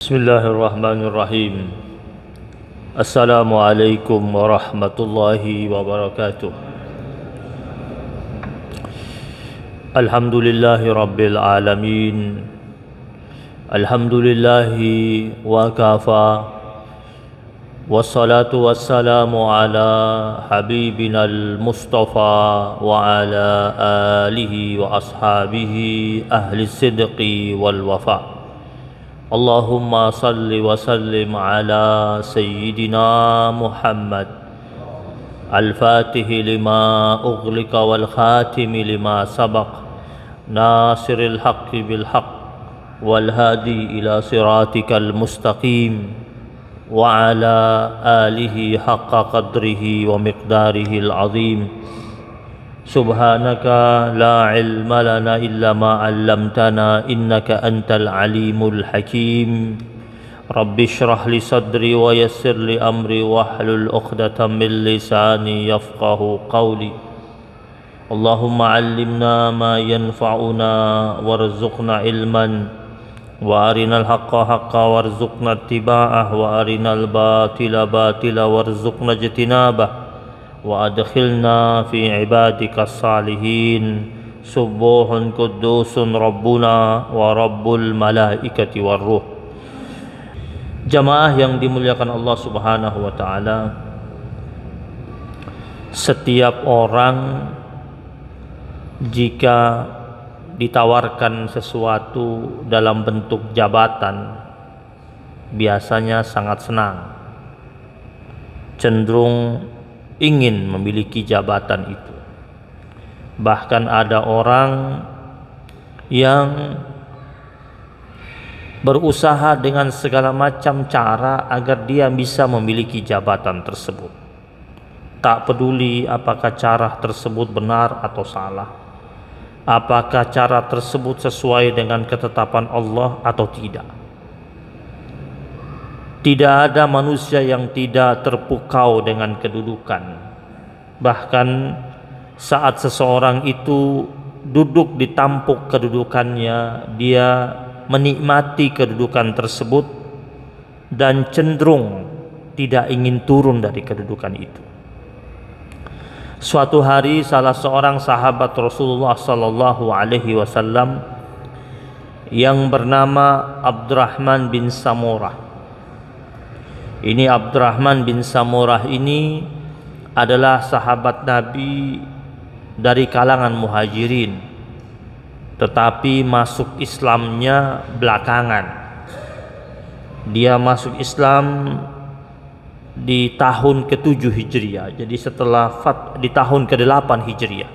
Bismillahirrahmanirrahim. Assalamualaikum warahmatullahi wabarakatuh. Alhamdulillahi rabbil alamin. Alhamdulillahi wa kafa. Wassalatu wassalamu ala habibinal mustafa wa ala alihi wa ashabihi ahli sidqi wal wafa. Allahumma salli wa sallim ala sayyidina Muhammad al-fatihi lima ughliqa wal khatimi lima sabaq nasiril haqqi bil haqq wal hadi ila siratikal mustaqim wa ala alihi haqqa qadrihi wa miqdarihi al-azim. Subhanaka la ilma lana illa ma 'allamtana innaka antal alimul hakim. Rabbi shrah li sadri wa yassir li amri wahlul 'uqdatam min lisani yafqahu qawli. Allahumma 'allimna ma yanfa'una warzuqna ilman wa arinal haqqa haqqan warzuqna ittiba'ah wa arinal batila batila warzuqna ijtinabah. Wa adkhilna fi ibadikas salihin. Subuhun kudusun Rabbuna wa Rabbul malaikati warruh. Jamaah yang dimuliakan Allah Subhanahu wa taala, setiap orang jika ditawarkan sesuatu dalam bentuk jabatan biasanya sangat senang, cenderung ingin memiliki jabatan itu. Bahkan ada orang yang berusaha dengan segala macam cara agar dia bisa memiliki jabatan tersebut. Tak peduli apakah cara tersebut benar atau salah, apakah cara tersebut sesuai dengan ketetapan Allah atau tidak. Tidak ada manusia yang tidak terpukau dengan kedudukan. Bahkan saat seseorang itu duduk di tampuk kedudukannya, dia menikmati kedudukan tersebut dan cenderung tidak ingin turun dari kedudukan itu. Suatu hari salah seorang sahabat Rasulullah sallallahu alaihi wasallam yang bernama Abdurrahman bin Samurah. Ini Abdurrahman bin Samurah ini adalah sahabat Nabi dari kalangan muhajirin, tetapi masuk Islamnya belakangan. Dia masuk Islam di tahun ke-7 Hijriah. Jadi setelah di tahun ke-8 Hijriah.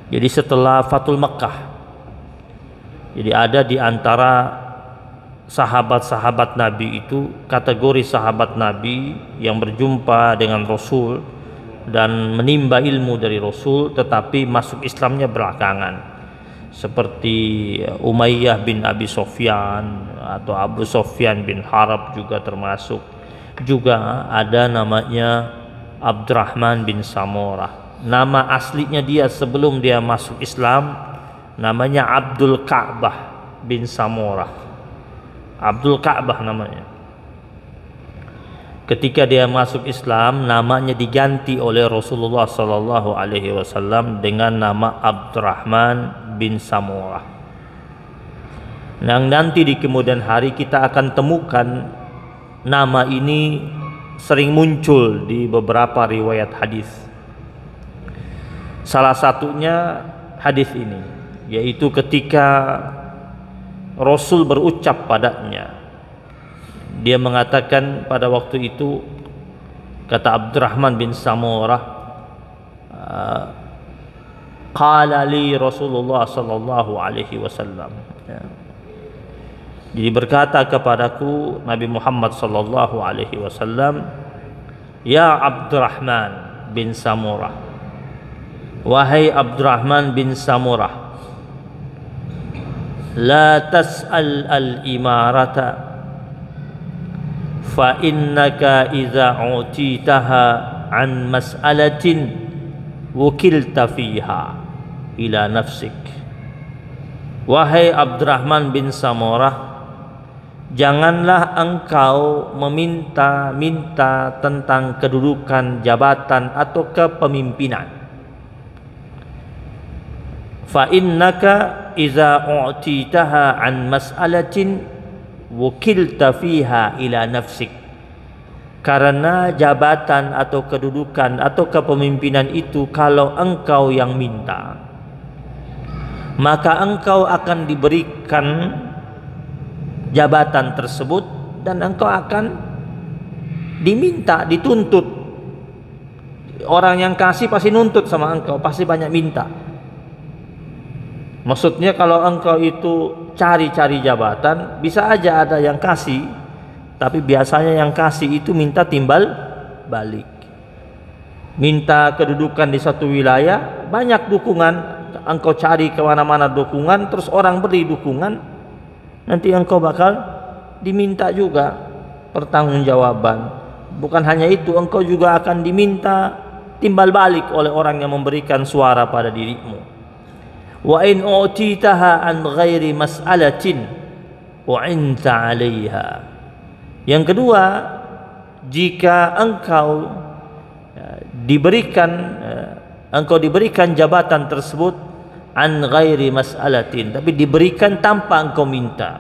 Jadi setelah Fathul Makkah. Jadi ada di antara sahabat-sahabat Nabi itu, kategori sahabat Nabi yang berjumpa dengan Rasul dan menimba ilmu dari Rasul tetapi masuk Islamnya belakangan, seperti Umayyah bin Abi Sofyan atau Abu Sofyan bin Harb juga termasuk. Juga ada namanya Abdurrahman bin Samurah. Nama aslinya dia sebelum dia masuk Islam namanya Abdul Ka'bah bin Samurah. Abdul Ka'bah namanya. Ketika dia masuk Islam, namanya diganti oleh Rasulullah sallallahu alaihi wasallam dengan nama Abdurrahman bin Samurah. Nah, nanti di kemudian hari kita akan temukan nama ini sering muncul di beberapa riwayat hadis. Salah satunya hadis ini, yaitu ketika Rasul berucap padanya, dia mengatakan pada waktu itu, kata Abdurrahman bin Samurah, qala li Rasulullah sallallahu alaihi wasallam. Jadi berkata kepadaku Nabi Muhammad sallallahu alaihi wasallam, ya Abdurrahman bin Samurah, wahai Abdurrahman bin Samurah, la tas'al al-imarata fa innaka idza utitaha an mas'alatin wukilta fiha ila nafsik. Wahai Abdurrahman bin Samurah, janganlah engkau meminta-minta tentang kedudukan, jabatan atau kepemimpinan. Fa innaka iza u'titaha an mas'alatin wukilta fiha ila nafsik. Karena jabatan atau kedudukan atau kepemimpinan itu kalau engkau yang minta, maka engkau akan diberikan jabatan tersebut dan engkau akan diminta, dituntut. Orang yang kasih pasti nuntut sama engkau, pasti banyak minta. Maksudnya kalau engkau itu cari-cari jabatan, bisa aja ada yang kasih, tapi biasanya yang kasih itu minta timbal balik. Minta kedudukan di satu wilayah, banyak dukungan, engkau cari kemana-mana dukungan, terus orang beri dukungan, nanti engkau bakal diminta juga pertanggungjawaban. Bukan hanya itu, engkau juga akan diminta timbal balik oleh orang yang memberikan suara pada dirimu. Wa in u'titaha an ghairi mas'alatin u'inta 'alaiha. Yang kedua, jika engkau diberikan jabatan tersebut an ghairi mas'alatin, tapi diberikan tanpa engkau minta.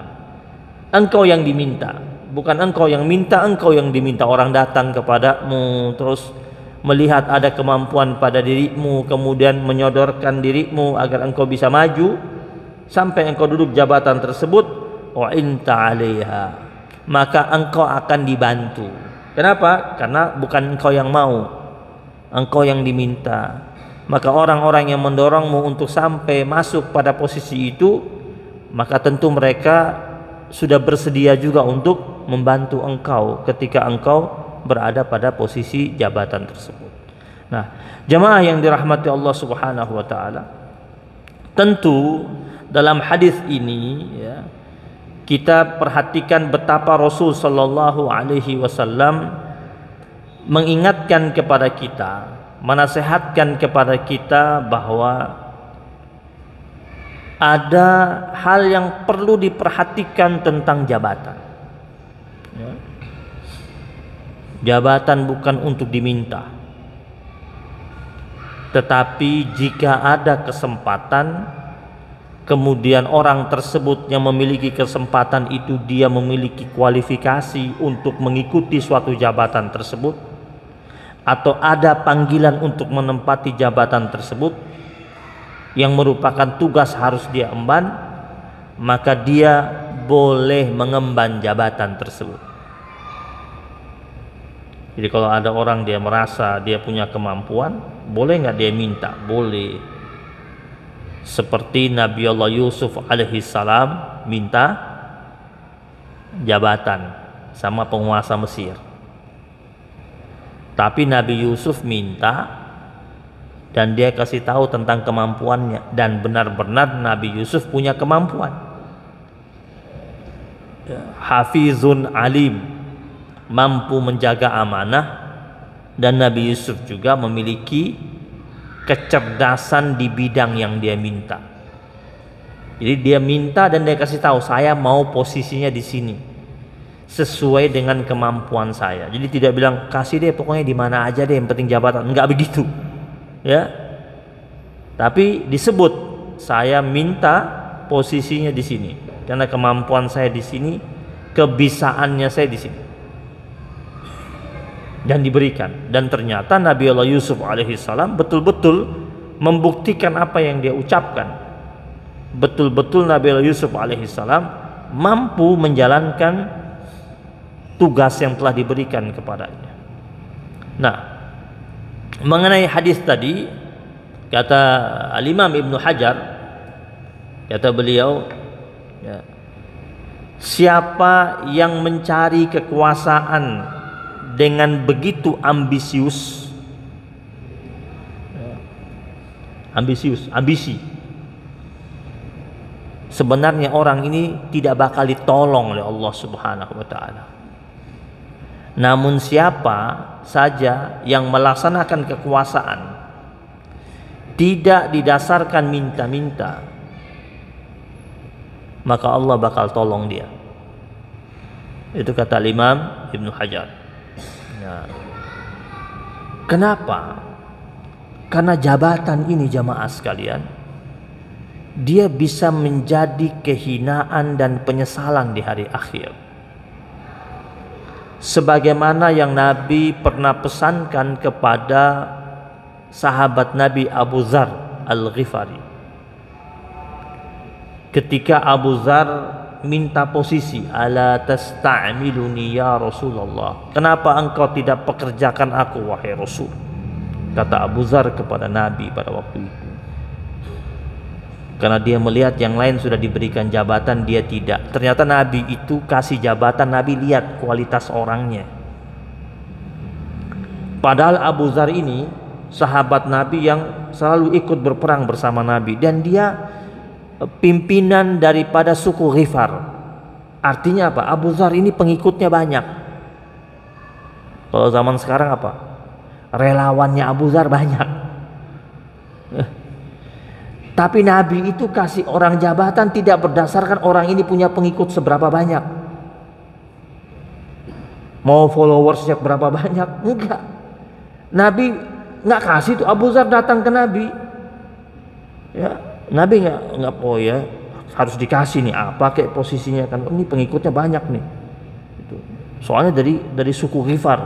Engkau yang diminta, bukan engkau yang minta, engkau yang diminta. Orang datang kepadamu terus melihat ada kemampuan pada dirimu, kemudian menyodorkan dirimu agar engkau bisa maju sampai engkau duduk jabatan tersebut, wa inta 'alaiha, maka engkau akan dibantu. Kenapa? Karena bukan engkau yang mau, engkau yang diminta. Maka orang-orang yang mendorongmu untuk sampai masuk pada posisi itu, maka tentu mereka sudah bersedia juga untuk membantu engkau ketika engkau berada pada posisi jabatan tersebut. Nah, jemaah yang dirahmati Allah Subhanahu wa taala, tentu dalam hadis ini ya, kita perhatikan betapa Rasul sallallahu alaihi wasallam mengingatkan kepada kita, menasihatkan kepada kita bahwa ada hal yang perlu diperhatikan tentang jabatan. Ya. Jabatan bukan untuk diminta, tetapi jika ada kesempatan, kemudian orang tersebut yang memiliki kesempatan itu dia memiliki kualifikasi untuk mengikuti suatu jabatan tersebut, atau ada panggilan untuk menempati jabatan tersebut yang merupakan tugas harus dia emban, maka dia boleh mengemban jabatan tersebut. Jadi kalau ada orang dia merasa dia punya kemampuan, boleh nggak dia minta? Boleh. Seperti Nabi Allah Yusuf alaihi salam minta jabatan sama penguasa Mesir. Tapi Nabi Yusuf minta dan dia kasih tahu tentang kemampuannya, dan benar-benar Nabi Yusuf punya kemampuan. Hafizun alim, mampu menjaga amanah, dan Nabi Yusuf juga memiliki kecerdasan di bidang yang dia minta. Jadi dia minta dan dia kasih tahu, saya mau posisinya di sini sesuai dengan kemampuan saya. Jadi tidak bilang kasih deh pokoknya di mana aja deh yang penting jabatan, enggak begitu. Ya. Tapi disebut saya minta posisinya di sini karena kemampuan saya di sini, kebisaannya saya di sini. Dan diberikan, dan ternyata Nabi Allah Yusuf alaihissalam betul-betul membuktikan apa yang dia ucapkan. Betul-betul Nabi Allah Yusuf alaihissalam mampu menjalankan tugas yang telah diberikan kepadanya. Nah, mengenai hadis tadi, kata Al-Imam Ibnu Hajar, kata beliau, ya, siapa yang mencari kekuasaan dengan begitu ambisi, sebenarnya orang ini tidak bakal ditolong oleh Allah Subhanahu wa taala. Namun siapa saja yang melaksanakan kekuasaan tidak didasarkan minta-minta, maka Allah bakal tolong dia. Itu kata Imam Ibnu Hajar. Nah, kenapa? Karena jabatan ini jamaah sekalian, dia bisa menjadi kehinaan dan penyesalan di hari akhir. Sebagaimana yang Nabi pernah pesankan kepada sahabat Nabi Abu Dzar Al-Ghifari. Ketika Abu Dzar minta posisi, ala tasta'miluni ya Rasulullah, kenapa engkau tidak pekerjakan aku wahai Rasul? Kata Abu Dzar kepada Nabi pada waktu itu. Karena dia melihat yang lain sudah diberikan jabatan, dia tidak. Ternyata Nabi itu kasih jabatan, Nabi lihat kualitas orangnya. Padahal Abu Dzar ini sahabat Nabi yang selalu ikut berperang bersama Nabi, dan dia pimpinan daripada suku Ghifar. Artinya apa? Abu Dzar ini pengikutnya banyak. Kalau zaman sekarang apa? Relawannya Abu Dzar banyak. Tapi Nabi itu kasih orang jabatan tidak berdasarkan orang ini punya pengikut seberapa banyak, mau followersnya berapa banyak, enggak. Nabi nggak kasih tuh. Abu Dzar datang ke Nabi, ya Nabi nggak oh ya harus dikasih nih apa kayak posisinya kan, ini pengikutnya banyak nih. Itu. Soalnya dari suku Ghifar.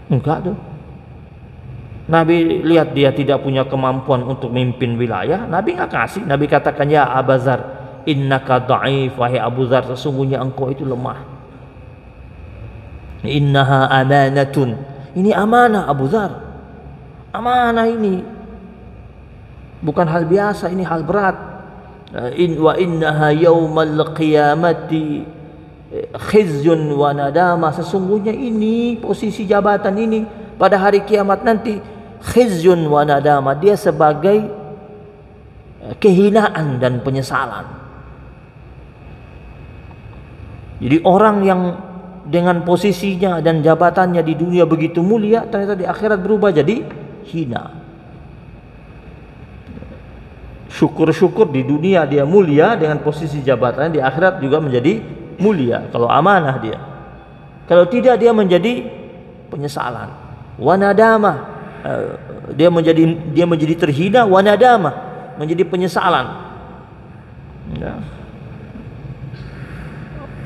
Enggak tuh. Nabi lihat dia tidak punya kemampuan untuk memimpin wilayah, Nabi nggak kasih. Nabi katakan, ya Abu Dzar, innaka dha'if, wahai Abu Dzar, sesungguhnya engkau itu lemah. Innaha amanatun, ini amanah Abu Dzar. Amanah ini bukan hal biasa, ini hal berat. Wa innaha yaumal qiyamati khizyun wa nadama, sesungguhnya ini posisi jabatan ini pada hari kiamat nanti khizyun wa nadama, dia sebagai kehinaan dan penyesalan. Jadi orang yang dengan posisinya dan jabatannya di dunia begitu mulia, ternyata di akhirat berubah jadi hina. Syukur-syukur di dunia dia mulia dengan posisi jabatannya, di akhirat juga menjadi mulia kalau amanah dia. Kalau tidak, dia menjadi penyesalan. Wanadama, dia menjadi terhina. Wanadama, menjadi penyesalan. Ya.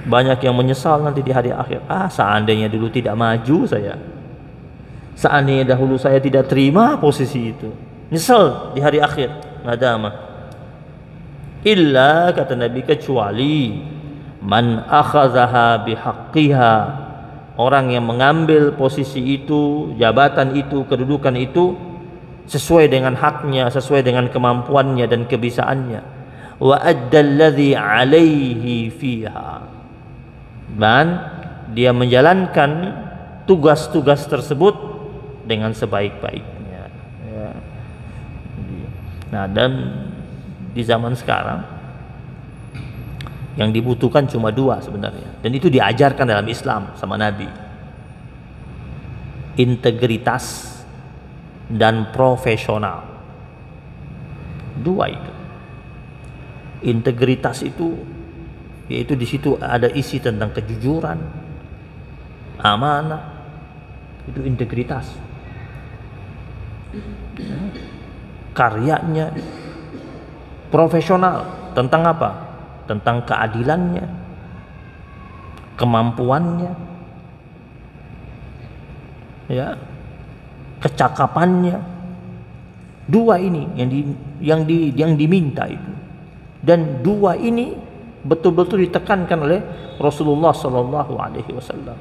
Banyak yang menyesal nanti di hari akhir. Seandainya dulu tidak maju saya, seandainya dahulu saya tidak terima posisi itu, nyesal di hari akhir. Nadama. Illa, kata Nabi, kecuali man akhadhaha bihaqqiha, orang yang mengambil posisi itu, jabatan itu, kedudukan itu sesuai dengan haknya, sesuai dengan kemampuannya dan kebisaannya. Wa addalladzi 'alaihi fiha, dan dia menjalankan tugas-tugas tersebut dengan sebaik-baiknya. Ya. Nah, dan di zaman sekarang yang dibutuhkan cuma dua sebenarnya, dan itu diajarkan dalam Islam sama Nabi: integritas dan profesional. Dua itu. Integritas itu yaitu di situ ada isi tentang kejujuran, amanah, itu integritas. Karyanya profesional tentang apa? Tentang keadilannya, kemampuannya, ya, kecakapannya. Dua ini yang diminta itu, dan dua ini betul-betul ditekankan oleh Rasulullah Sallallahu Alaihi Wasallam.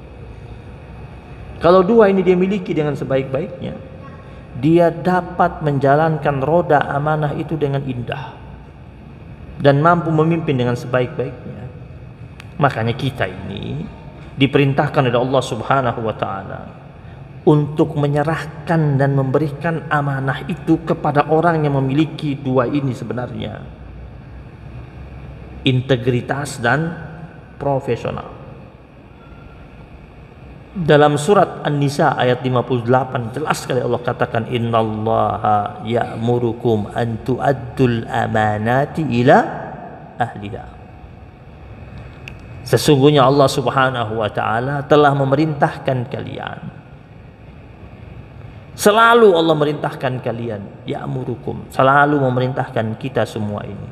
Kalau dua ini dia miliki dengan sebaik-baiknya, dia dapat menjalankan roda amanah itu dengan indah dan mampu memimpin dengan sebaik-baiknya. Makanya kita ini diperintahkan oleh Allah Subhanahu wa taala untuk menyerahkan dan memberikan amanah itu kepada orang yang memiliki dua ini sebenarnya, integritas dan profesional. Dalam surat An-Nisa ayat 58 jelas sekali Allah katakan, innallaha ya'murukum an tu'addul amanati ila ahliha. Sesungguhnya Allah Subhanahu wa taala telah memerintahkan kalian. Selalu Allah merintahkan kalian, ya'murukum, selalu memerintahkan kita semua ini.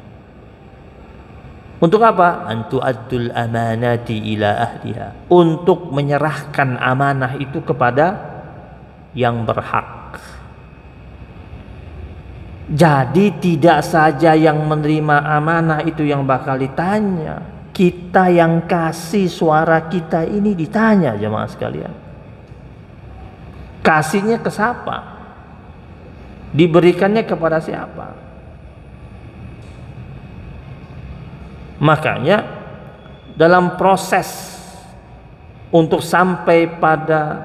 Untuk apa? Antu'addul amanati ila ahliha. Untuk menyerahkan amanah itu kepada yang berhak. Jadi tidak saja yang menerima amanah itu yang bakal ditanya. Kita yang kasih suara kita ini ditanya, jemaah sekalian. Kasihnya ke siapa? Diberikannya kepada siapa? Makanya dalam proses untuk sampai pada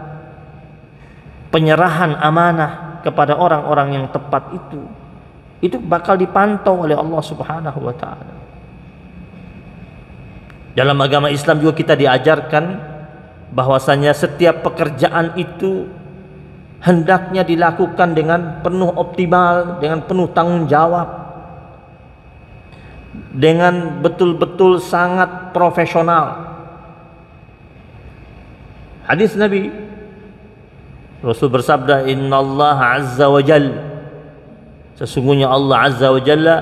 penyerahan amanah kepada orang-orang yang tepat itu bakal dipantau oleh Allah Subhanahu wa taala. Dalam agama Islam juga kita diajarkan bahwasanya setiap pekerjaan itu hendaknya dilakukan dengan penuh optimal, dengan penuh tanggung jawab, dengan betul-betul sangat profesional. Hadis Nabi, Rasul bersabda, innallaha azza wa jalla, sesungguhnya Allah azza wa jalla,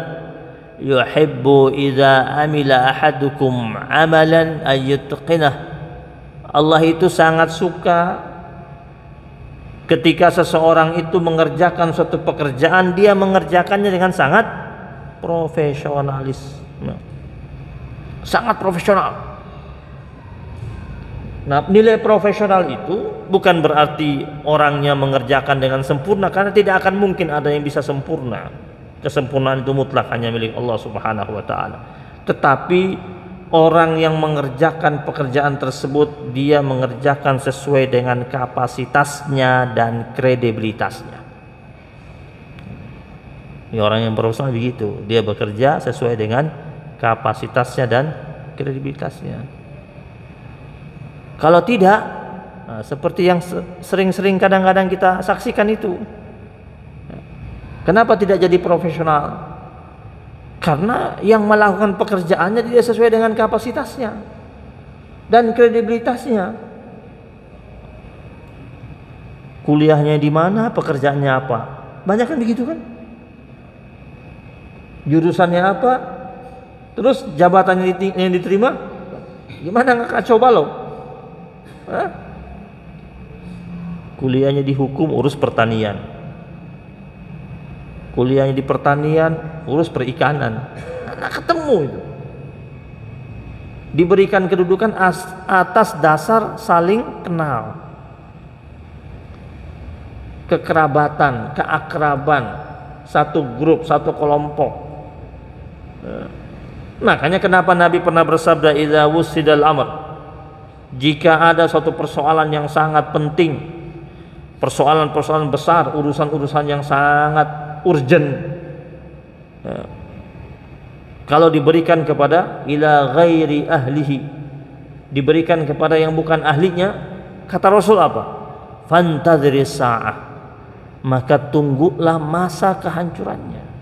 yuhibbu idza amila ahadukum amalan ayyutqinah. Allah itu sangat suka ketika seseorang itu mengerjakan suatu pekerjaan, dia mengerjakannya dengan sangat profesionalis, sangat profesional. Nah, nilai profesional itu bukan berarti orangnya mengerjakan dengan sempurna, karena tidak akan mungkin ada yang bisa sempurna. Kesempurnaan itu mutlak hanya milik Allah Subhanahu wa taala. Tetapi orang yang mengerjakan pekerjaan tersebut, dia mengerjakan sesuai dengan kapasitasnya dan kredibilitasnya. Orang yang profesional begitu, dia bekerja sesuai dengan kapasitasnya dan kredibilitasnya. Kalau tidak, seperti yang sering-sering kadang-kadang kita saksikan itu, kenapa tidak jadi profesional? Karena yang melakukan pekerjaannya tidak sesuai dengan kapasitasnya dan kredibilitasnya. Kuliahnya di mana, pekerjaannya apa? Banyak kan begitu kan? Jurusannya apa, terus jabatan yang diterima gimana, nggak kacau balau. Kuliahnya di hukum, urus pertanian. Kuliahnya di pertanian, urus perikanan. Nggak ketemu itu. Diberikan kedudukan atas dasar saling kenal, kekerabatan, keakraban, satu grup, satu kelompok. Makanya kenapa Nabi pernah bersabda, idza wusidal amr, jika ada suatu persoalan yang sangat penting, persoalan-persoalan besar, urusan-urusan yang sangat urgent, kalau diberikan kepada ila ghairi ahlihi, diberikan kepada yang bukan ahlinya, kata Rasul apa? Fantadhiris sa'ah, maka tunggulah masa kehancurannya.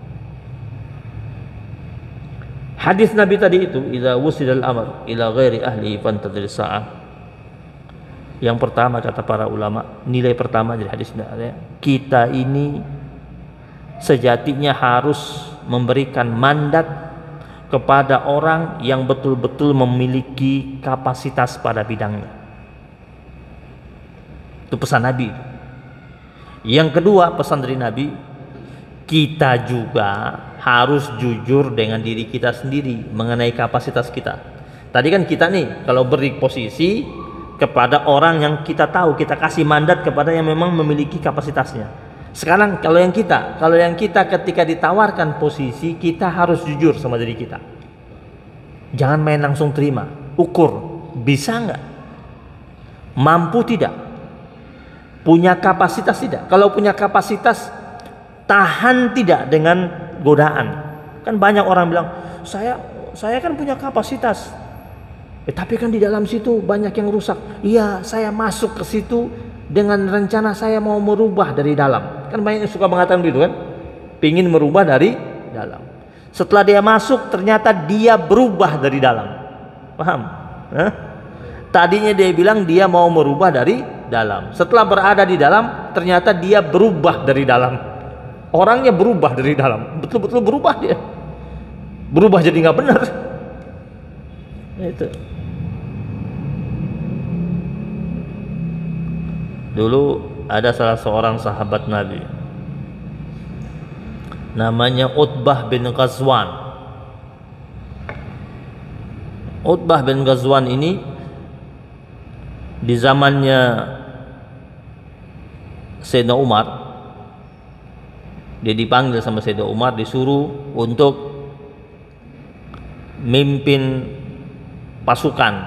Hadis Nabi tadi itu, idza wusidal amr ila ghairi ahlihi fantadhiris sa'ah. Yang pertama kata para ulama, nilai pertama dari hadis ini, kita ini sejatinya harus memberikan mandat kepada orang yang betul-betul memiliki kapasitas pada bidangnya. Itu pesan Nabi. Yang kedua, pesan dari Nabi, kita juga harus jujur dengan diri kita sendiri mengenai kapasitas kita. Tadi kan kita nih kalau beri posisi kepada orang yang kita tahu, kita kasih mandat kepada yang memang memiliki kapasitasnya. Sekarang kalau yang kita ketika ditawarkan posisi, kita harus jujur sama diri kita. Jangan main langsung terima. Ukur, bisa nggak? Mampu tidak? Punya kapasitas tidak? Kalau punya kapasitas, tahan tidak dengan godaan. Kan banyak orang bilang, saya kan punya kapasitas, tapi kan di dalam situ banyak yang rusak. Iya, saya masuk ke situ dengan rencana saya mau merubah dari dalam. Kan banyak yang suka mengatakan begitu kan, pingin merubah dari dalam. Setelah dia masuk, ternyata dia berubah dari dalam. Paham? Hah? Tadinya dia bilang dia mau merubah dari dalam. Setelah berada di dalam, ternyata dia berubah dari dalam. Orangnya berubah dari dalam. Betul-betul berubah dia. Berubah jadi nggak benar. Itu. Dulu ada salah seorang sahabat Nabi, namanya Utbah bin Ghazwan. Utbah bin Ghazwan ini di zamannya Sayyidina Umar, dia dipanggil sama Sayyidina Umar, disuruh untuk mimpin pasukan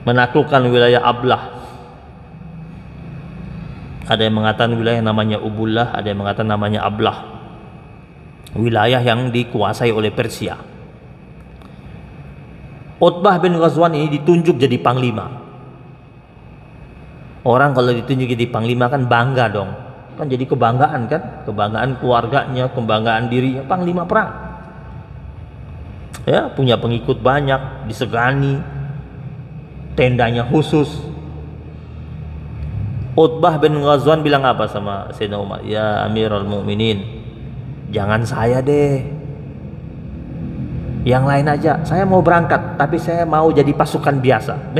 menaklukkan wilayah Ablah. Ada yang mengatakan wilayah namanya Ubullah, ada yang mengatakan namanya Ablah, wilayah yang dikuasai oleh Persia. Utbah bin Ghazwan ini ditunjuk jadi panglima. Orang kalau ditunjuk jadi panglima kan bangga dong, kan jadi kebanggaan kan, kebanggaan keluarganya, kebanggaan dirinya, panglima perang. Ya, punya pengikut banyak, disegani, tendanya khusus. Utbah bin Ghazwan bilang apa sama Sayyidina Umar? Ya Amirul Mukminin, jangan saya deh, yang lain aja. Saya mau berangkat, tapi saya mau jadi pasukan biasa.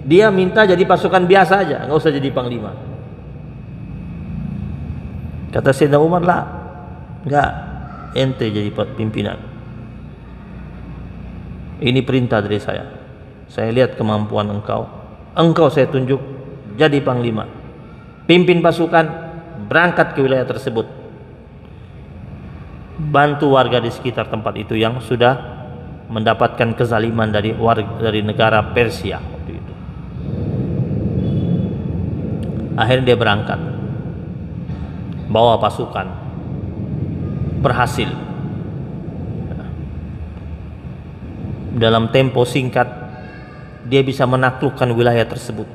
Dia minta jadi pasukan biasa aja, nggak usah jadi panglima. Kata Sayyidina Umar, lah, nggak, ente jadi pimpinan. Ini perintah dari saya. Saya lihat kemampuan engkau. Engkau saya tunjuk jadi panglima. Pimpin pasukan, berangkat ke wilayah tersebut. Bantu warga di sekitar tempat itu yang sudah mendapatkan kezaliman dari negara Persia waktu itu. Akhirnya dia berangkat, bawa pasukan, berhasil. Dalam tempo singkat dia bisa menaklukkan wilayah tersebut.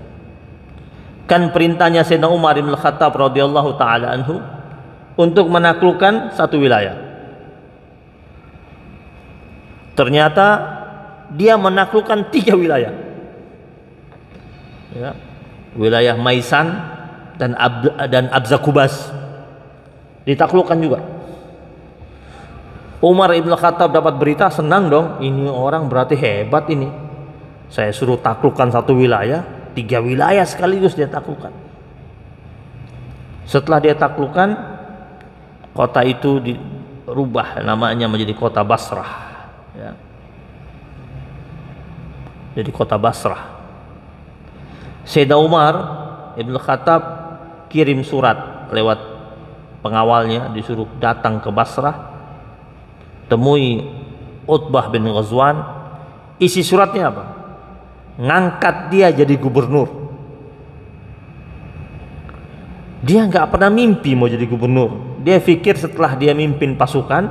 Kan perintahnya Sayyidina Umar bin Khattab radhiyallahu taala anhu untuk menaklukkan satu wilayah. Ternyata dia menaklukkan 3 wilayah. Ya. Wilayah Maisan dan Abzakubas ditaklukkan juga. Umar bin Khattab dapat berita, senang dong, ini orang berarti hebat ini. Saya suruh taklukkan satu wilayah, 3 wilayah sekaligus dia taklukkan. Setelah dia taklukkan, kota itu dirubah namanya menjadi kota Basrah, ya. Jadi kota Basrah. Sayyidina Umar Ibn Khattab kirim surat lewat pengawalnya, disuruh datang ke Basrah, temui Utbah bin Ghazwan. Isi suratnya apa? Ngangkat dia jadi gubernur. Dia nggak pernah mimpi mau jadi gubernur. Dia pikir setelah dia mimpin pasukan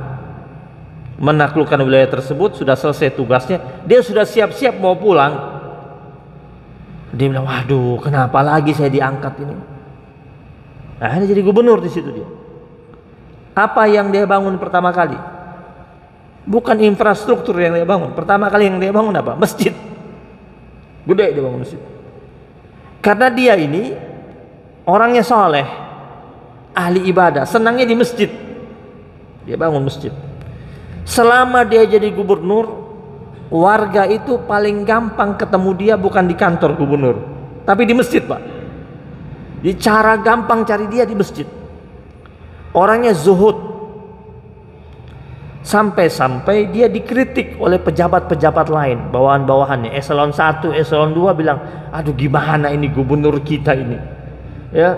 menaklukkan wilayah tersebut, sudah selesai tugasnya, dia sudah siap-siap mau pulang. Dia bilang, waduh, kenapa lagi saya diangkat ini? Akhirnya jadi gubernur di situ dia. Apa yang dia bangun pertama kali? Bukan infrastruktur yang dia bangun. Pertama kali yang dia bangun apa? Masjid. Gede dia bangun masjid. Karena dia ini orangnya soleh, ahli ibadah, senangnya di masjid. Dia bangun masjid. Selama dia jadi gubernur, warga itu paling gampang ketemu dia bukan di kantor gubernur, tapi di masjid, Pak. Di cara gampang cari dia di masjid. Orangnya zuhud. Sampai-sampai dia dikritik oleh pejabat-pejabat lain, bawahan-bawahannya, eselon 1, eselon 2 bilang, aduh gimana ini gubernur kita ini, ya,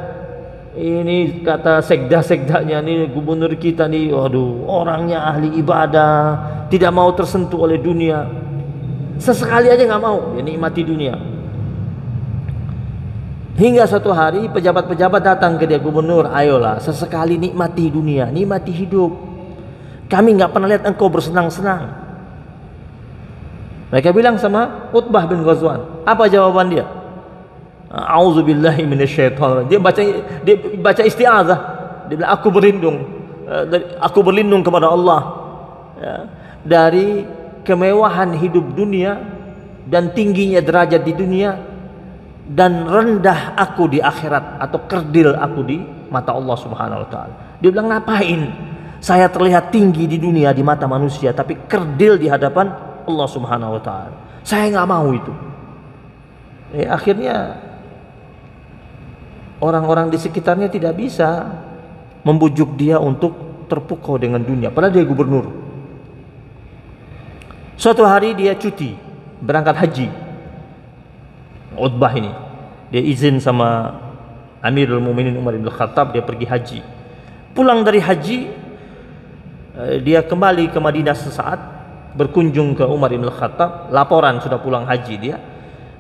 ini kata sekda-sekdanya nih, gubernur kita nih, waduh, orangnya ahli ibadah, tidak mau tersentuh oleh dunia, sesekali aja nggak mau, dia nikmati dunia. Hingga suatu hari pejabat-pejabat datang ke dia, gubernur, ayolah sesekali nikmati dunia, nikmati hidup. Kami nggak pernah lihat engkau bersenang-senang. Mereka bilang sama Utbah bin Ghazwan. Apa jawaban dia? A'udzubillahi minasyaitonir. Dia baca isti'adzah. Dia bilang, aku berlindung kepada Allah, ya, dari kemewahan hidup dunia dan tingginya derajat di dunia dan rendah aku di akhirat, atau kerdil aku di mata Allah Subhanahu wa taala. Dia bilang, ngapain saya terlihat tinggi di dunia di mata manusia tapi kerdil di hadapan Allah Subhanahu wa taala? Saya nggak mau itu. Akhirnya orang-orang di sekitarnya tidak bisa membujuk dia untuk terpukau dengan dunia, padahal dia gubernur. Suatu hari dia cuti berangkat haji. Utbah ini dia izin sama Amirul Mukminin Umar bin Khattab, dia pergi haji. Pulang dari haji, dia kembali ke Madinah sesaat, berkunjung ke Umar bin Khattab, laporan sudah pulang haji dia.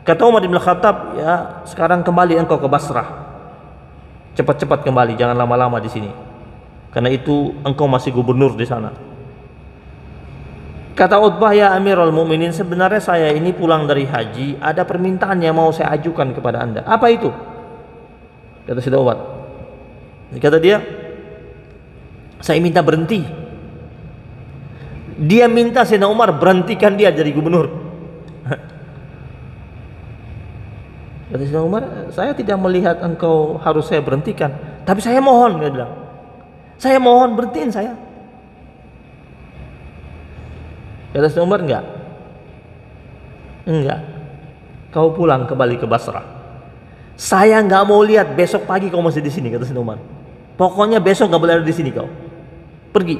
Kata Umar bin Khattab, ya sekarang kembali engkau ke Basrah, cepat-cepat kembali, jangan lama-lama di sini, karena itu engkau masih gubernur di sana. Kata Utbah, ya Amirul Mukminin, sebenarnya saya ini pulang dari haji, ada permintaan yang mau saya ajukan kepada Anda. Apa itu? Kata Sayyidina Umar. Kata dia, saya minta berhenti. Dia minta Sayyidina Umar berhentikan dia jadi gubernur. Kata Sayyidina Umar, saya tidak melihat engkau harus saya berhentikan, tapi saya mohon, dia bilang, saya mohon berhentiin saya. Kata Sayyidina Umar, enggak, kau pulang kembali ke Basrah. Saya nggak mau lihat besok pagi kau masih di sini, kata Sayyidina Umar. Pokoknya besok nggak boleh ada di sini kau. Pergi.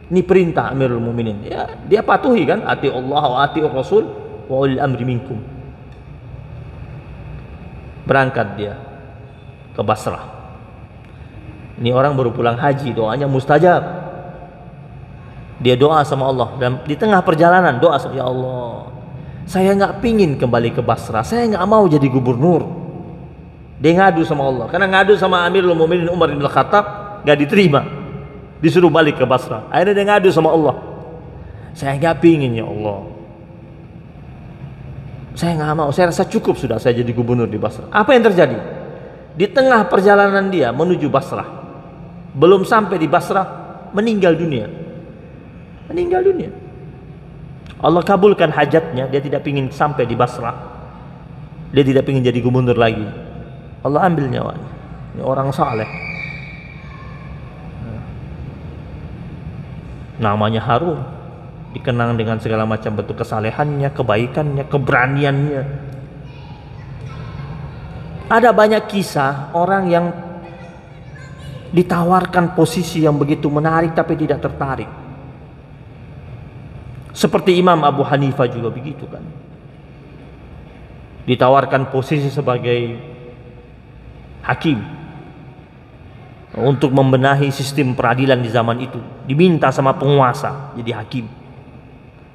Ini perintah Amirul Mukminin. Ya, dia patuhi kan? Ati Allah wa ati Rasul wa ulil amri minkum. Berangkat dia ke Basrah. Ini orang baru pulang haji, doanya mustajab. Dia doa sama Allah, dan di tengah perjalanan doa sama, ya Allah, saya nggak pingin kembali ke Basrah, saya nggak mau jadi gubernur. Dia ngadu sama Allah, karena ngadu sama Amirul Mukminin Umar bin Khattab nggak diterima, disuruh balik ke Basrah. Akhirnya dia ngadu sama Allah, saya nggak pingin ya Allah, saya nggak mau, saya rasa cukup sudah saya jadi gubernur di Basrah. Apa yang terjadi? Di tengah perjalanan dia menuju Basrah, belum sampai di Basrah, meninggal dunia. Allah kabulkan hajatnya, dia tidak ingin sampai di Basrah, dia tidak ingin jadi gubernur lagi. Allah ambil nyawanya. Ini orang saleh, namanya harum, dikenang dengan segala macam bentuk kesalehannya, kebaikannya, keberaniannya. Ada banyak kisah orang yang ditawarkan posisi yang begitu menarik tapi tidak tertarik. Seperti Imam Abu Hanifah juga begitu kan. Ditawarkan posisi sebagai hakim untuk membenahi sistem peradilan di zaman itu. Diminta sama penguasa jadi hakim.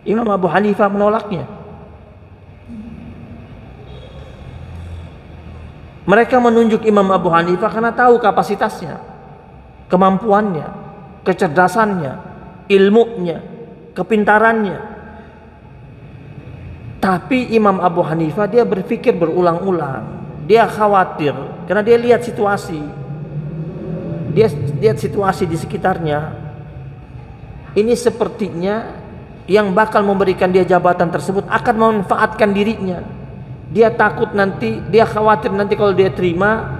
Imam Abu Hanifah menolaknya. Mereka menunjuk Imam Abu Hanifah karena tahu kapasitasnya, kemampuannya, kecerdasannya, ilmunya, kepintarannya. Tapi Imam Abu Hanifah dia berpikir berulang-ulang, dia khawatir karena dia lihat situasi, dia lihat situasi di sekitarnya. Ini sepertinya yang bakal memberikan dia jabatan tersebut akan memanfaatkan dirinya. Dia takut nanti, dia khawatir nanti kalau dia terima,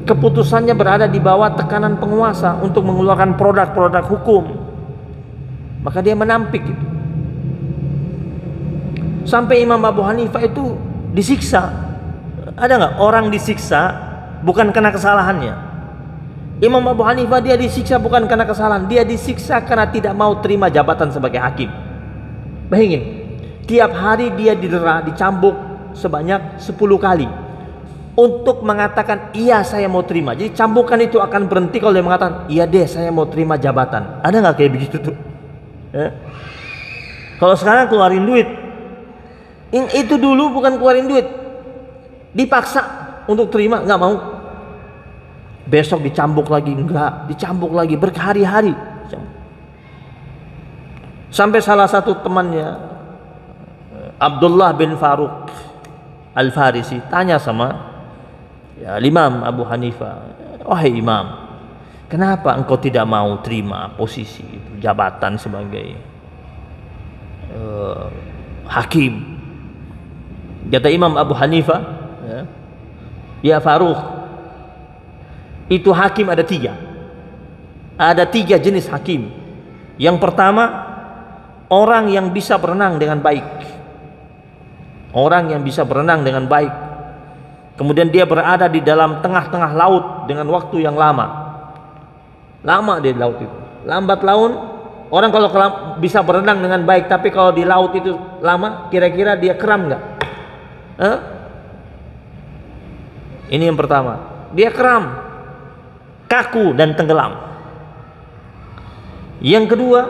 keputusannya berada di bawah tekanan penguasa untuk mengeluarkan produk-produk hukum. Maka dia menampik itu. Sampai Imam Abu Hanifah itu disiksa. Ada nggak orang disiksa bukan karena kesalahannya? Imam Abu Hanifah dia disiksa bukan karena kesalahan, dia disiksa karena tidak mau terima jabatan sebagai hakim. Bayangin, tiap hari dia didera, dicambuk sebanyak 10 kali untuk mengatakan iya saya mau terima. Jadi cambukan itu akan berhenti kalau dia mengatakan iya deh saya mau terima jabatan. Ada nggak kayak begitu tuh? Kalau sekarang keluarin duit, itu dulu bukan keluarin duit, dipaksa untuk terima, nggak mau. Besok dicambuk lagi, enggak, dicambuk lagi berhari-hari. Sampai salah satu temannya Abdullah bin Faruk Al-Farisi tanya sama Imam Abu Hanifah, wahai Imam, kenapa engkau tidak mau terima posisi jabatan sebagai hakim? Kata Imam Abu Hanifah, ya Faruq, itu hakim ada tiga. Ada tiga jenis hakim. Yang pertama, orang yang bisa berenang dengan baik. Orang yang bisa berenang dengan baik. Kemudian dia berada di dalam tengah-tengah laut dengan waktu yang lama. Lama di laut itu. Lambat laun, orang kalau bisa berenang dengan baik, tapi kalau di laut itu lama, kira-kira dia kram nggak? Ini yang pertama. Dia kram, kaku dan tenggelam. Yang kedua,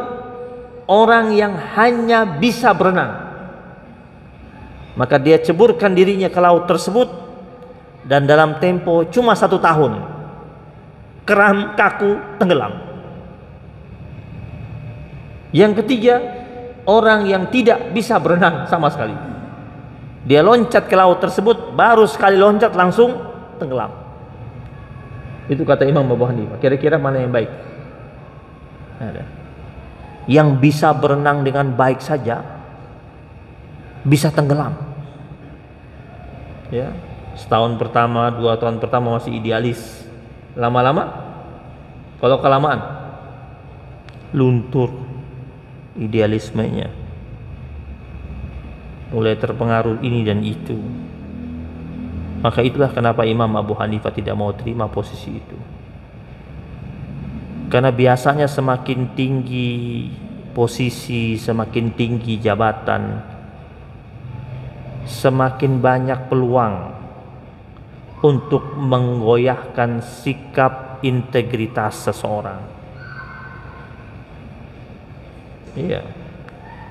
orang yang hanya bisa berenang. Maka dia ceburkan dirinya ke laut tersebut dan dalam tempo cuma 1 tahun, kram, kaku, tenggelam. Yang ketiga, orang yang tidak bisa berenang sama sekali. Dia loncat ke laut tersebut, baru sekali loncat langsung tenggelam. Itu kata Imam Abu Hanifah. Kira-kira mana yang baik? Ada. Yang bisa berenang dengan baik saja bisa tenggelam. Ya, setahun pertama, 2 tahun pertama masih idealis. Lama-lama, kalau kelamaan, luntur idealismenya, mulai terpengaruh ini dan itu. Maka itulah kenapa Imam Abu Hanifah tidak mau terima posisi itu. Karena biasanya semakin tinggi posisi, semakin tinggi jabatan, semakin banyak peluang untuk menggoyahkan sikap integritas seseorang. Iya.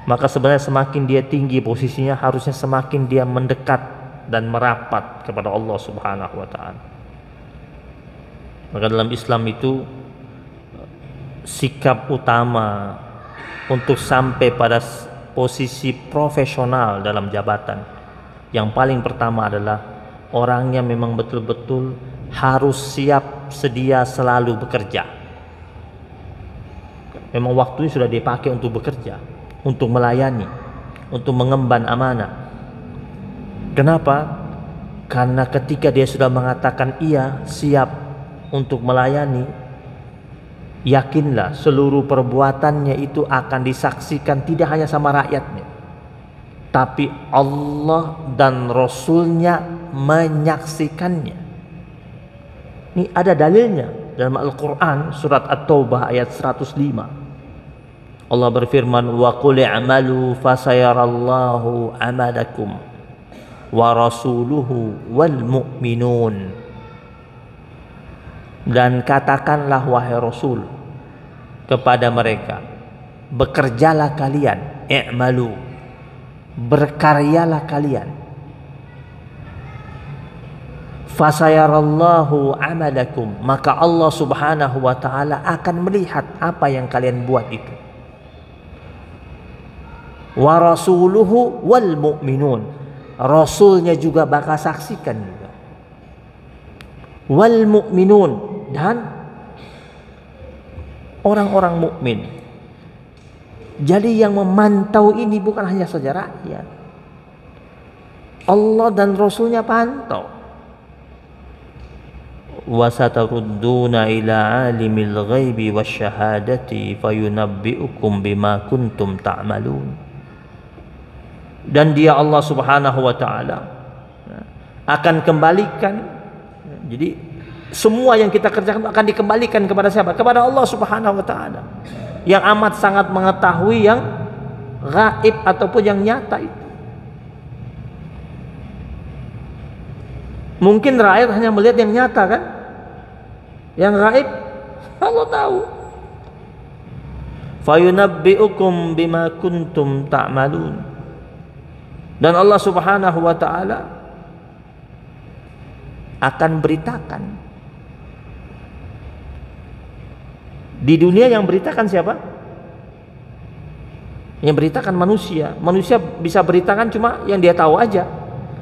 Maka sebenarnya semakin dia tinggi posisinya, harusnya semakin dia mendekat dan merapat kepada Allah Subhanahu wa taala. Maka dalam Islam itu sikap utama untuk sampai pada posisi profesional dalam jabatan, yang paling pertama adalah orangnya memang betul-betul harus siap sedia selalu bekerja. Memang waktunya sudah dipakai untuk bekerja, untuk melayani, untuk mengemban amanah. Kenapa? Karena ketika dia sudah mengatakan iya, siap untuk melayani, yakinlah seluruh perbuatannya itu akan disaksikan tidak hanya sama rakyatnya, tapi Allah dan Rasulnya menyaksikannya. Ini ada dalilnya dalam Al-Quran, surat At-Taubah ayat 105. Allah berfirman, wa qul i'malu fasayarallahu amalakum wa rasuluhu wal mu'minun. Dan katakanlah wahai Rasul kepada mereka, bekerjalah kalian, i'malu, berkaryalah kalian, fasayarallahu amalakum, maka Allah Subhanahu wa taala akan melihat apa yang kalian buat itu. Wa rasuluhu wal mu'minun, rasulnya juga bakal saksikan juga. Wal mu'minun, dan orang-orang mukmin. Jadi yang memantau ini bukan hanya saja rakyat, Allah dan Rasulnya pantau. Wa satarudduna ila alimil ghaibi wasyahadati fayunabbi'ukum bima kuntum ta'malun. Dan dia Allah Subhanahu wa taala akan kembalikan. Jadi semua yang kita kerjakan akan dikembalikan kepada siapa? Kepada Allah Subhanahu wa taala, yang amat sangat mengetahui yang gaib ataupun yang nyata itu. Mungkin rakyat hanya melihat yang nyata kan? Yang gaib Allah tahu. Fayunabbi'ukum bima kuntum ta'malun. Dan Allah Subhanahu wa taala akan beritakan. Di dunia yang beritakan siapa? Yang beritakan manusia. Manusia bisa beritakan cuma yang dia tahu aja.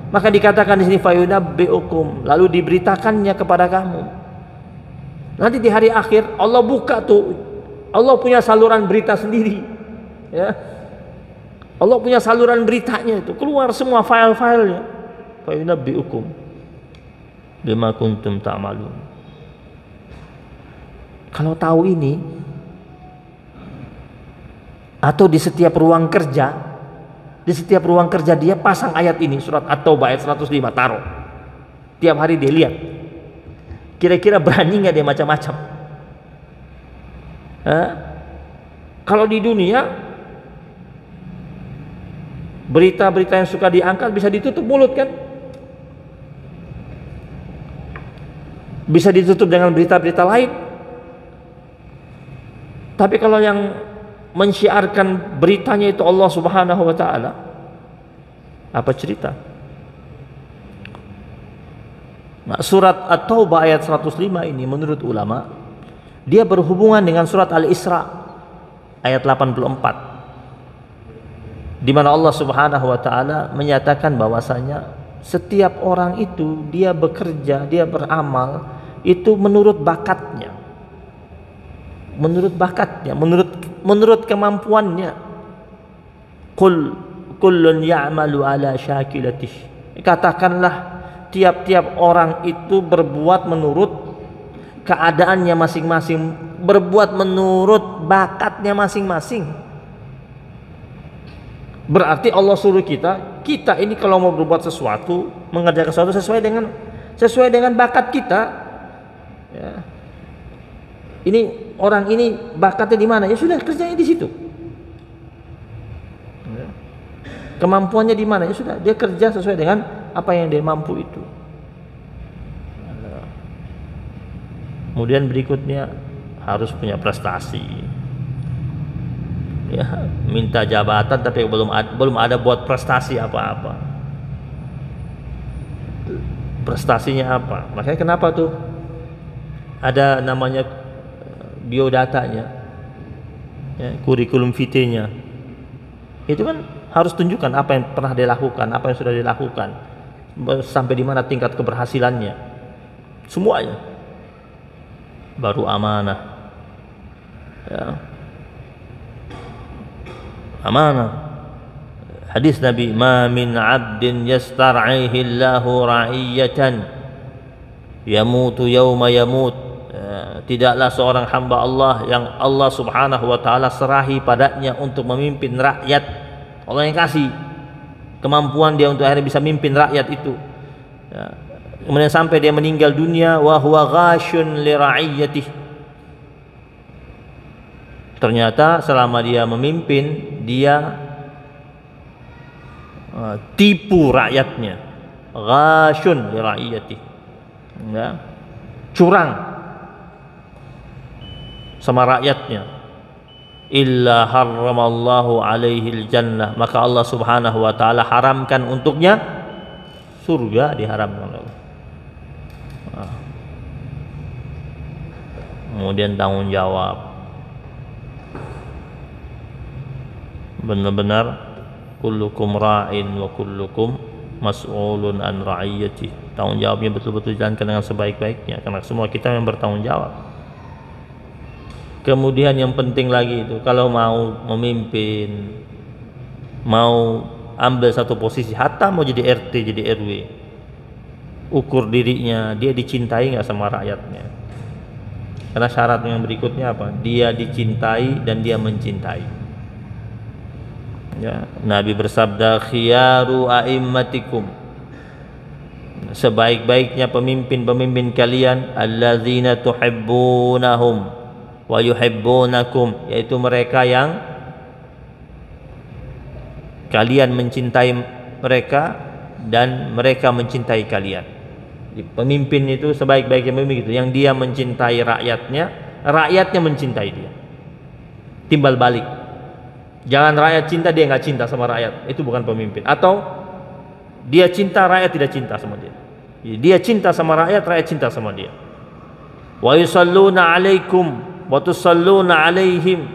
Maka dikatakan di sini fayunabbi'ukum, lalu diberitakannya kepada kamu. Nanti di hari akhir Allah buka tuh, Allah punya saluran berita sendiri, ya. Allah punya saluran beritanya itu, keluar semua file-filenya. fa yunabbi'ukum bima kuntum ta'malun. Kalau tahu ini, atau di setiap ruang kerja dia pasang ayat ini, surat At-Taubah ayat 105, taruh. Tiap hari dia lihat. Kira-kira berani nggak dia macam-macam? Kalau di dunia, berita-berita yang suka diangkat bisa ditutup mulut kan? Bisa ditutup dengan berita-berita lain. Tapi kalau yang mensyiarkan beritanya itu Allah Subhanahu wa taala, apa cerita? Nah, surat At-Taubah ayat 105 ini menurut ulama dia berhubungan dengan surat Al-Isra ayat 84, di mana Allah Subhanahu wa taala menyatakan bahwasanya setiap orang itu dia bekerja, dia beramal itu menurut bakatnya, menurut kemampuannya. Qul kullun ya'malu ala syakilatih. Katakanlah tiap-tiap orang itu berbuat menurut keadaannya masing-masing, berbuat menurut bakatnya masing-masing. Berarti Allah suruh kita ini kalau mau berbuat sesuatu, mengerjakan sesuatu sesuai dengan bakat kita. Ya. Ini orang ini bakatnya di mana? Ya sudah, kerjanya di situ. Kemampuannya di mana? Ya sudah, dia kerja sesuai dengan apa yang dia mampu itu. Kemudian berikutnya harus punya prestasi. Ya, minta jabatan tapi belum ada buat prestasi apa-apa. Prestasinya apa? Makanya kenapa tuh ada namanya biodatanya, ya, kurikulum vitae-nya. Itu kan harus tunjukkan apa yang pernah dilakukan, apa yang sudah dilakukan, sampai di mana tingkat keberhasilannya, semuanya. Baru amanah, ya. Amanah. Hadis Nabi, ma min 'abdin yastar'ihi Allahu ra'iyatan yamutu yawma yamut. Tidaklah seorang hamba Allah yang Allah Subhanahu wa taala serahi padanya untuk memimpin rakyat. Allah yang kasih kemampuan dia untuk akhirnya bisa memimpin rakyat itu. Ya. Kemudian sampai dia meninggal dunia, wa huwa ghashun li ra'iyatih. Ternyata selama dia memimpin, dia tipu rakyatnya. Ghashun li ra'iyatih. Ya. Curang sama rakyatnya. Illa harramallahu alaihil jannah, maka Allah Subhanahu wa taala haramkan untuknya surga, diharamkan oleh Allah. Kemudian tanggung jawab, benar-benar kullukum ra'in wa kullukum mas'ulun an ra'iyati. Tanggung jawabnya betul-betul jalankan dengan sebaik-baiknya, karena semua kita yang bertanggung jawab. Kemudian yang penting lagi itu, kalau mau memimpin, mau ambil satu posisi, hatta mau jadi RT, jadi RW, ukur dirinya, dia dicintai nggak sama rakyatnya. Karena syarat yang berikutnya apa? Dia dicintai dan dia mencintai. Ya, Nabi bersabda, khiyaru a'immatikum, sebaik-baiknya pemimpin-pemimpin kalian, allazina tuhibbunahum wa yuhibbunakum, yaitu mereka yang kalian mencintai mereka dan mereka mencintai kalian. Pemimpin itu sebaik-baiknya pemimpin itu yang dia mencintai rakyatnya, rakyatnya mencintai dia. Timbal balik, jangan rakyat cinta dia nggak cinta sama rakyat, itu bukan pemimpin. Atau dia cinta, rakyat tidak cinta sama dia. Dia cinta sama rakyat, rakyat cinta sama dia. Wa yusalluna alaikum wa tusalluna alaihim,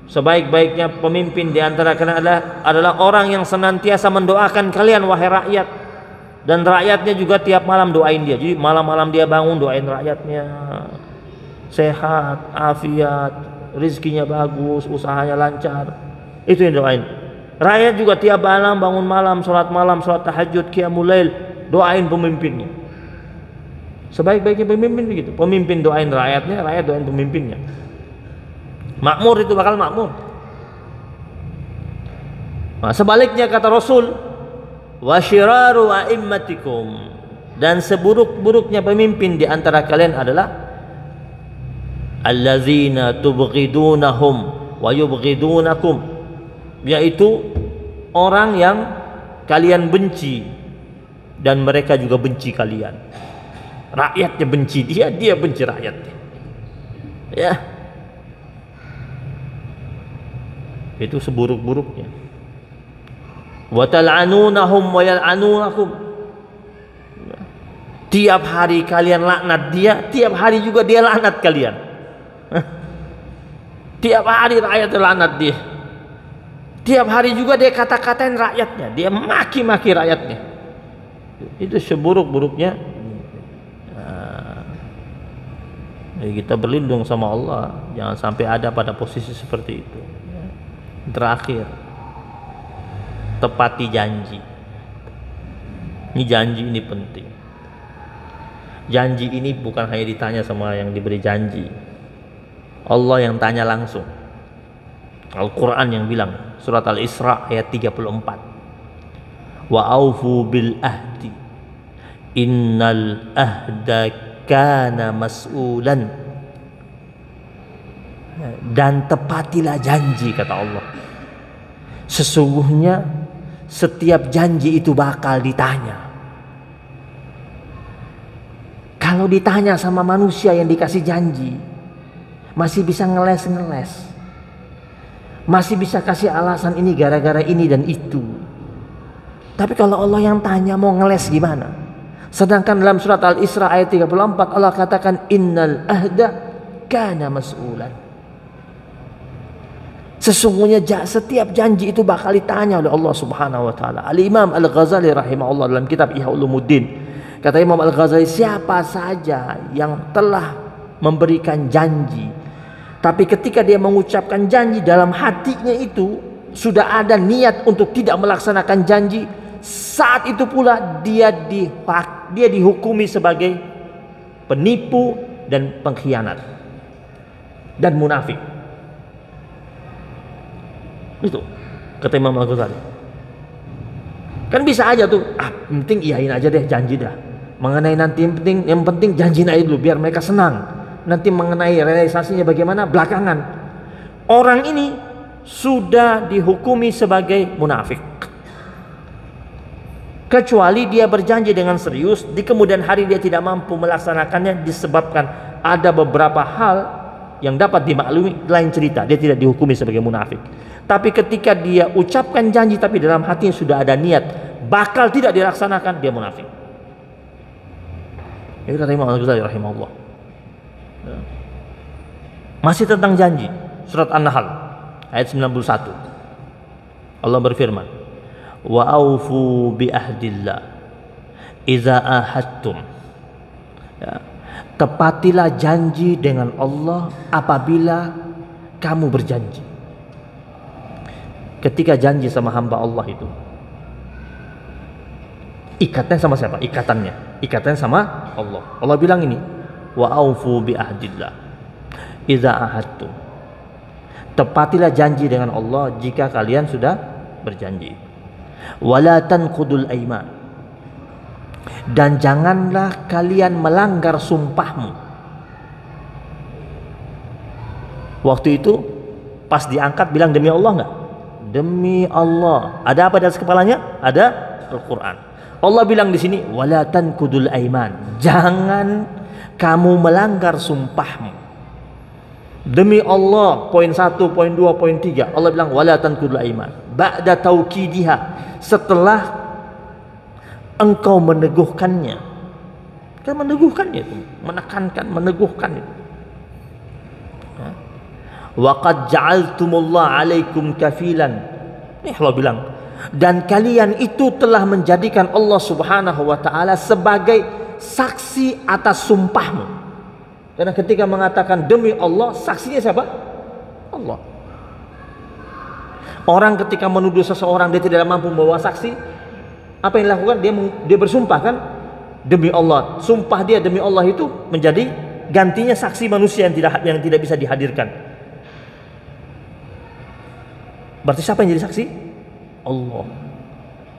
sebaik-baiknya pemimpin di antara kalian adalah orang yang senantiasa mendoakan kalian wahai rakyat, dan rakyatnya juga tiap malam doain dia. Jadi malam-malam dia bangun doain rakyatnya sehat, afiat, rezekinya bagus, usahanya lancar. Itu yang doain. Rakyat juga tiap malam bangun malam, sholat tahajud, qiyamul lail, doain pemimpinnya. Sebaik-baiknya pemimpin begitu. Pemimpin doain rakyatnya, rakyat doain pemimpinnya. Makmur itu bakal makmur. Nah, sebaliknya kata Rasul, wa syiraru a'immatikum, dan seburuk-buruknya pemimpin di antara kalian adalah allazina tubghidunahum wa yubghidunakum, yaitu orang yang kalian benci dan mereka juga benci kalian. Rakyatnya benci dia, dia benci rakyatnya. Ya. Itu seburuk-buruknya. Wa tal'anunahum wa yal'anunakum. Tiap hari kalian laknat dia, tiap hari juga dia laknat kalian. Tiap hari rakyat laknat dia. Tiap hari juga dia kata-katain rakyatnya, dia maki-maki rakyatnya. Itu seburuk-buruknya. Jadi kita berlindung sama Allah, jangan sampai ada pada posisi seperti itu. Terakhir, tepati janji. Ini janji ini penting. Janji ini bukan hanya ditanya sama yang diberi janji. Allah yang tanya langsung. Al-Quran yang bilang, surat Al-Isra ayat 34. Wa aufu bil ahdi, innal ahda kana mas'ulan. Dan tepatilah janji, kata Allah. Sesungguhnya setiap janji itu bakal ditanya. Kalau ditanya sama manusia yang dikasih janji, masih bisa ngeles-ngeles, masih bisa kasih alasan ini gara-gara ini dan itu. Tapi kalau Allah yang tanya, mau ngeles gimana? Sedangkan dalam surat Al-Isra ayat 34 Allah katakan innal ahda kana mas'ulan. Sesungguhnya setiap janji itu bakal ditanya oleh Allah Subhanahu wa taala. Al-Imam Al-Ghazali rahimahullah dalam kitab Ihya Ulumuddin, kata Imam Al-Ghazali, siapa saja yang telah memberikan janji, tapi ketika dia mengucapkan janji dalam hatinya itu sudah ada niat untuk tidak melaksanakan janji, saat itu pula dia dihukumi sebagai penipu dan pengkhianat dan munafik. Itu kata Imam Al-Ghazali. Kan bisa aja tuh, penting iyain aja deh, janji dah. Mengenai nanti yang penting janjiin aja dulu biar mereka senang. Nanti mengenai realisasinya bagaimana belakangan. Orang ini sudah dihukumi sebagai munafik. Kecuali dia berjanji dengan serius, di kemudian hari dia tidak mampu melaksanakannya disebabkan ada beberapa hal yang dapat dimaklumi, lain cerita, dia tidak dihukumi sebagai munafik. Tapi ketika dia ucapkan janji tapi dalam hatinya sudah ada niat bakal tidak dilaksanakan, dia munafik. Itu kata Imam Al-Ghazali rahimahullah. Masih tentang janji, surat An-Nahl ayat 91. Allah berfirman, wa aufu bi ahdillah idza ahadtum. Ya, tepatilah janji dengan Allah apabila kamu berjanji. Ketika janji sama hamba Allah itu, ikatnya sama siapa? Ikatannya sama Allah. Allah bilang ini, wa aufu bi ahdillah idza ahadtum. Tepatilah janji dengan Allah jika kalian sudah berjanji. Wala tanqudul aiman. Dan janganlah kalian melanggar sumpahmu. Waktu itu pas diangkat bilang demi Allah enggak? Demi Allah. Ada apa di atas kepalanya? Ada Al-Quran. Allah bilang di sini, wala tanqudul aiman. Jangan kamu melanggar sumpahmu. Demi Allah, poin 1, poin 2, poin 3. Allah bilang wala tanqudul aiman. Ba'da taukidiha, setelah engkau meneguhkannya. Kan meneguhkannya itu, menekankan, meneguhkan itu. Wa qad ja'altumullah 'alaikum kafilan. Ini Allah bilang, dan kalian itu telah menjadikan Allah Subhanahu wa taala sebagai saksi atas sumpahmu. Karena ketika mengatakan demi Allah, saksinya siapa? Allah. Orang ketika menuduh seseorang dia tidak mampu membawa saksi, apa yang dilakukan? Dia bersumpah kan, demi Allah. Sumpah dia demi Allah itu menjadi gantinya saksi manusia yang tidak bisa dihadirkan. Berarti siapa yang jadi saksi? Allah.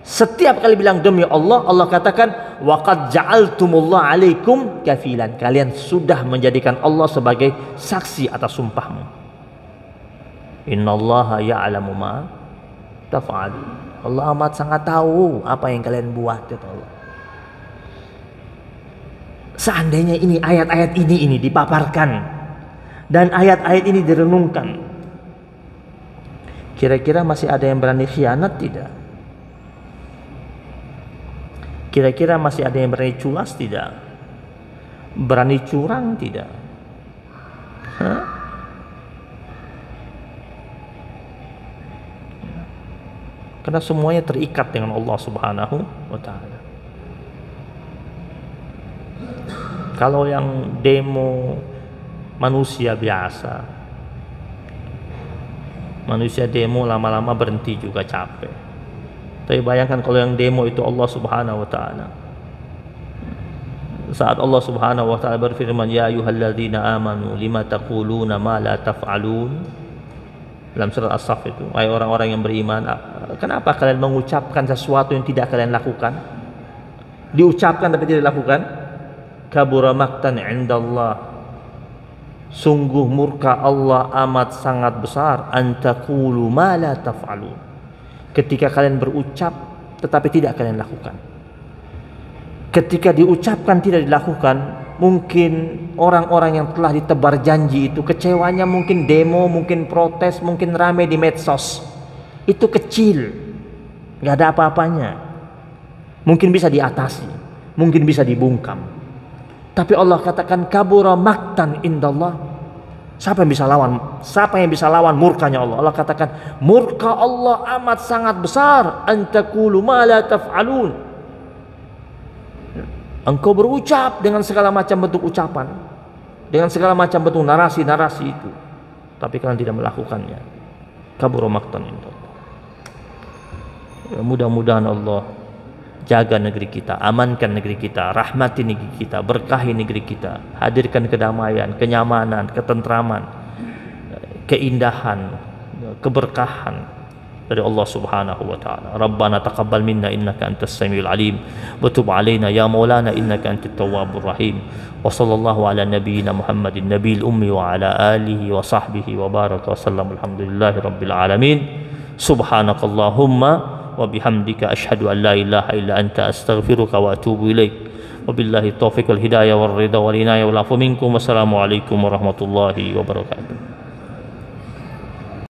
Setiap kali bilang demi Allah, Allah katakan waqad ja'altumullah 'alaikum kafilan. Kalian sudah menjadikan Allah sebagai saksi atas sumpahmu. Innallaha ya'lamu ma taf'alun. Allah amat sangat tahu apa yang kalian buat, kata Allah. Seandainya ini ayat-ayat ini dipaparkan dan ayat-ayat ini direnungkan, kira-kira masih ada yang berani khianat tidak? Kira-kira masih ada yang berani culas tidak? Berani curang tidak? Hah? Karena semuanya terikat dengan Allah Subhanahu wa ta'ala. Kalau yang demo manusia biasa, manusia demo lama-lama berhenti juga capek. Tapi bayangkan kalau yang demo itu Allah Subhanahu wa ta'ala. Saat Allah Subhanahu wa ta'ala berfirman, ya ayyuhalladzina amanu lima taquluna ma la taf'alun, dalam surat As-Saff itu, wahai orang-orang yang beriman, kenapa kalian mengucapkan sesuatu yang tidak kalian lakukan? Diucapkan tapi tidak dilakukan. Kabura maqtan 'indallah, sungguh murka Allah amat sangat besar, antaqulu ma la taf'alun, ketika kalian berucap tetapi tidak kalian lakukan. Ketika diucapkan tidak dilakukan, mungkin orang-orang yang telah ditebar janji itu kecewanya mungkin demo, mungkin protes, mungkin rame di medsos. Itu kecil, nggak ada apa-apanya. Mungkin bisa diatasi, mungkin bisa dibungkam. Tapi Allah katakan kabura maqtan indallah. Siapa yang bisa lawan? Siapa yang bisa lawan murkanya Allah? Allah katakan murka Allah amat sangat besar. Antaqulu ma la taf'alun. Engkau berucap dengan segala macam bentuk ucapan, dengan segala macam bentuk narasi-narasi itu, tapi kalian tidak melakukannya. Kabura maqtan indallah. Mudah-mudahan Allah jaga negeri kita, amankan negeri kita, rahmati negeri kita, berkahi negeri kita, hadirkan kedamaian, kenyamanan, ketentraman, keindahan, keberkahan dari Allah Subhanahu wa ta'ala. Rabbana taqabbal minna innaka antas samiul alim wa tub alaina ya maulana innaka antat tawwabur rahim. Wa sallallahu ala nabiyyina Muhammadin nabiyil ummi wa ala alihi wa sahbihi wa baraka wa sallam. Alhamdulillahi rabbil alamin. Subhanakallahumma wa bihamdika asyhadu an la ilaha illa anta astaghfiruka wa atubu ilaik. Wabillahi taufiq wal hidayah wal ridha wal inayah wal afu minkum. Wassalamu alaikum warahmatullahi wabarakatuh.